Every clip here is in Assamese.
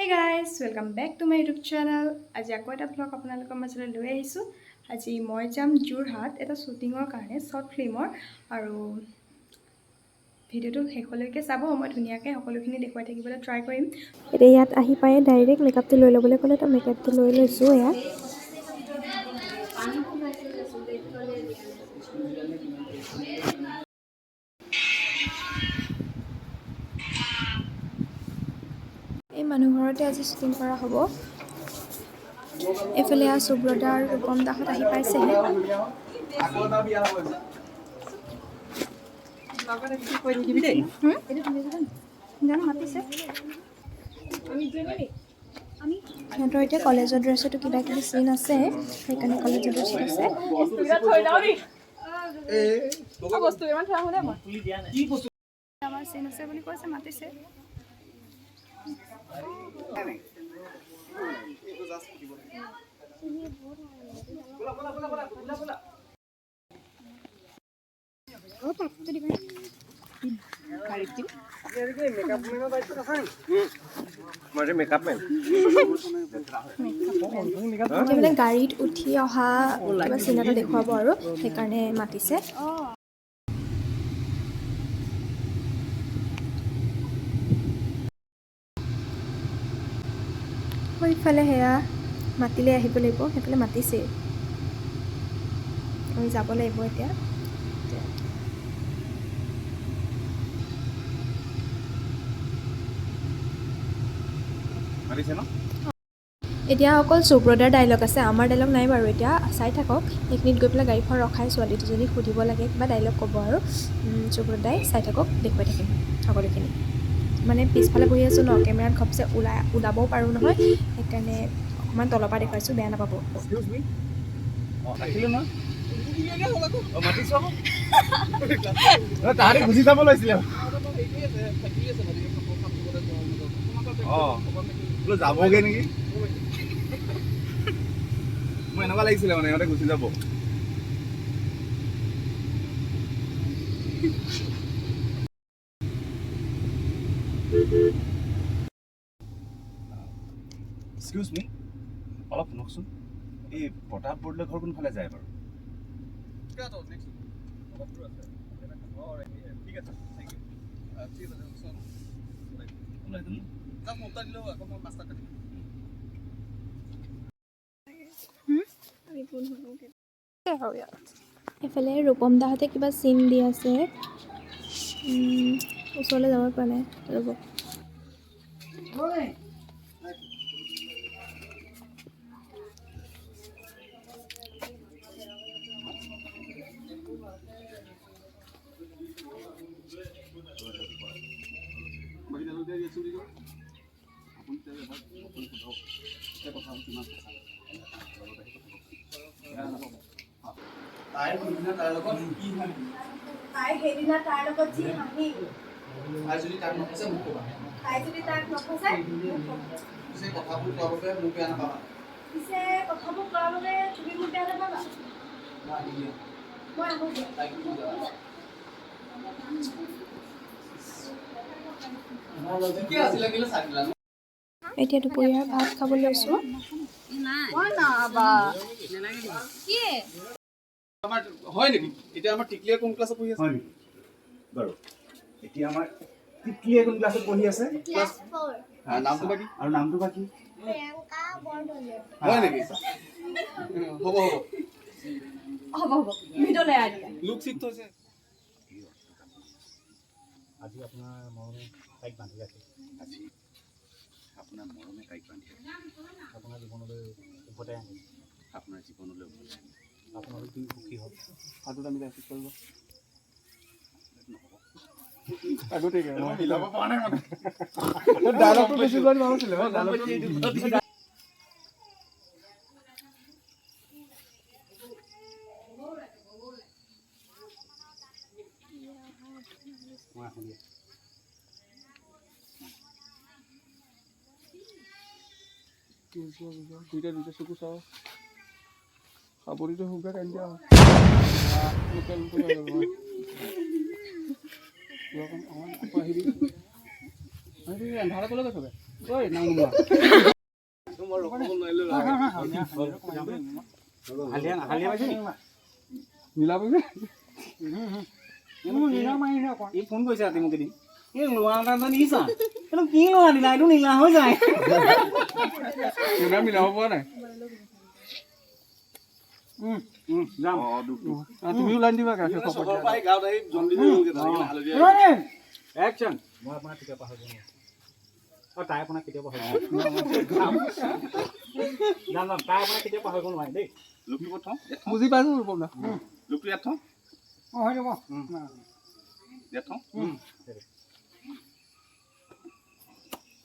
Hey guys, welcome back to my YouTube channel. আজি আকৌ এটা vlog আপোনালোকৰ মাজলৈ লৈ আহিছো। আজি মই যাম যোৰহাট এটা শুটিংৰ কাৰণে শৰ্ট ফিল্মৰ আৰু ভিডিওটো শেষলৈকে চাব। মই ধুনীয়াকৈ সকলোখিনি দেখুৱাই থাকিবলৈ ট্ৰাই কৰিম। এতিয়া ইয়াত আহি পাই ডাইৰেক্ট মেকআপটো লৈ ল'বলৈ ক'লে তো মেকআপটো লৈ লৈছো এয়া। এই মানুহ ঘৰতে আজি শুটিং কৰা হ'ব। এফালে সুব্ৰতা আৰু ৰূপম দাহঁত আহি পাইছেহি। সিহঁতৰ এতিয়া কলেজৰ ড্ৰেছতো কিবা কিবি চিন আছে, সেইকাৰণে কলেজৰ ড্ৰেছত আছে। আমাৰ চিন আছে বুলি কৈছে, মাতিছে। গাড়ীত উঠি অহা কিবা চিন এটা দেখুৱাব আৰু সেইকাৰণে মাতিছে। সেইফালে সেয়া মাতিলে আহিব লাগিব, সেইফালে মাতিছেই, আমি যাব লাগিব এতিয়া। এতিয়া অকল সুব্ৰতাৰ ডাইলগ আছে, আমাৰ ডাইলগ নাই বাৰু। এতিয়া চাই থাকক, সেইখিনিত গৈ পেলাই গাড়ীখন ৰখাই ছোৱালী দুজনীক সুধিব লাগে, কিবা ডাইলগ ক'ব আৰু সুব্ৰতাই চাই থাকক, দেখুৱাই থাকিম সকলোখিনি। মানে পিছফালে বহি আছোঁ ন, কেমেৰাত ঘপচে ওলাবও পাৰোঁ নহয়, সেইকাৰণে অকণমান তলৰ পৰা দেখুৱাইছোঁ, বেয়া নাপাব। গুচি যাব লৈছিলে যাবগে নেকি, মোৰ এনেকুৱা লাগিছিলে মানে সিহঁতে গুচি যাব। এক্সকিউজ মি, অলপ শুনকচোন, এই প্ৰতাপ বৰদলৈ ঘৰ কোনফালে যায় বাৰু? এইফালে ৰূপম দাহঁতে কিবা চিন দি আছে, ওচৰলৈ যাব পৰা নাই, ৰ'ব। এতিয়া দুপৰীয়াৰ ভাত খাব লৈছোঁ। হয় নেকি? এতিয়া আমাৰ টিকলিয়ে কোন ক্লাছত পঢ়ি আছে? হয় নেকি? বাৰু এতিয়া আমাৰ টিকলিয়ে কোন ক্লাছত পঢ়ি আছে? ক্লাছ 4। নামটো বাকি? আৰু নামটো বাকি? প্ৰিয়ংকা বৰদলৈ। হয় নেকি? হ'ব হ'ব হ'ব হ'ব, ভিডিঅ'লে আইডিয়া লুক শিক থৈছে। আজি আপোনাৰ মৰমে তাইক বান্ধি ৰাখে, আজি আপোনাৰ মৰমে তাইক বান্ধি ৰাখে, আপোনাৰ জীৱনলৈ উভতাই আনে, আপোনাৰ জীৱনলৈ উভতাই আনে, আপোনালোক তুমি সুখী হওক। হাতত আমি ৰাখি কৰিব আগতে মই মিলাব পৰা নাই মানে ডাইলগটো বেছি লোৱা নাছিলে। দুইটা চকু চাওঁ, খাবলিটো সুবিধা কান্দি দিয়া লোকেল আন্ধাৰে ক'লৈ গৈছে? ফোন কৰিছে ৰাতি মোক এদিন এই লোৱা এটা দিছা এইটো কি লোৱা দিলা এইটো নীলা হৈ যায় মিলাব পৰা নাই যাম তুমি ওলাই দিবা একচন মই আপোনাৰ কেতিয়া পাহৰিব তাই আপোনাক কেতিয়া পাহৰিব যাম তাই আপোনাক কেতিয়া পাহৰিব নোৱাৰে দেই লোকটো ক'ত থওঁ বুজি পাইছোঁ লোকটো ইয়াত থওঁ হৈ যাব ইয়াত থওঁ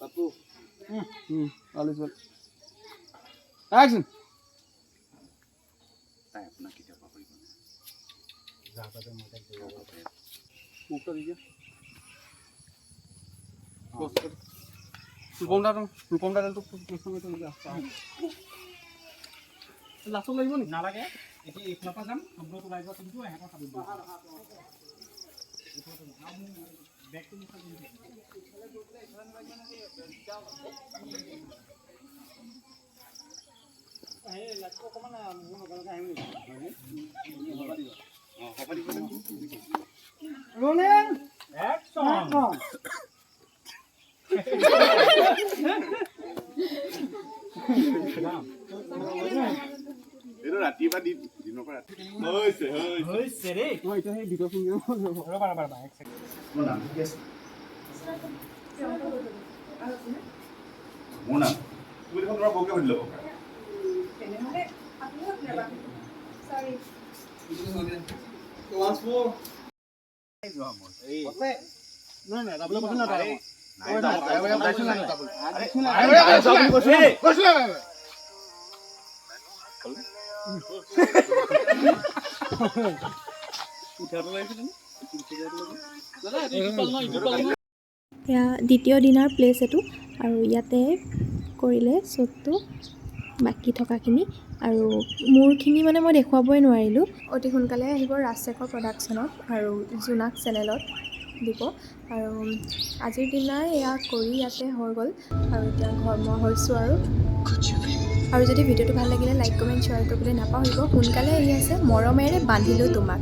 পাপু একচন তাই আপোনাক কেতিয়া পাহৰিব মুক্ত দিছে ৰূপম দাদাটো লাচো লাগিব নি নালাগে এতিয়া এইফালৰ পৰা যাম সম্পূৰ্ণ ওলাই যোৱা কিন্তু এহেঁতৰ খাব ৰাতিপুৱা দিনৰ পৰা ৰাতি হৈছে দেই মই এতিয়া সেই ভিডিঅ' ফোন ৰ'বা এক ছেকেণ্ড মোৰ নাম কি আছে মোৰ নাম তুমি দেখোন তোমাৰ বৌকে সুধি ল'ব পাৰা তেনেহ'লে আপুনি সুধিবা সৰি once more নাই নাই যাবলৈ কৈছে না তাই এয়া দ্বিতীয় দিনাৰ প্লেচ এইটো আৰু ইয়াতে কৰিলে শ্বুটটো বাকী থকাখিনি আৰু মোৰখিনি মানে মই দেখুৱাবই নোৱাৰিলোঁ অতি সোনকালে আহিব ৰাজশেখৰ প্ৰডাকশ্যনত আৰু জোনাক চেনেলত দিব আৰু আজিৰ দিনাই এয়া কৰি ইয়াতে হৈ গ'ল আৰু এতিয়া ঘৰ মই হৈছোঁ আৰু যদি ভিডিঅ'টো ভাল লাগিলে লাইক কমেণ্ট শ্বেয়াৰ কৰিবলৈ নাপাহৰিব সোনকালে আহি আছে মৰমেৰে বান্ধিলোঁ তোমাক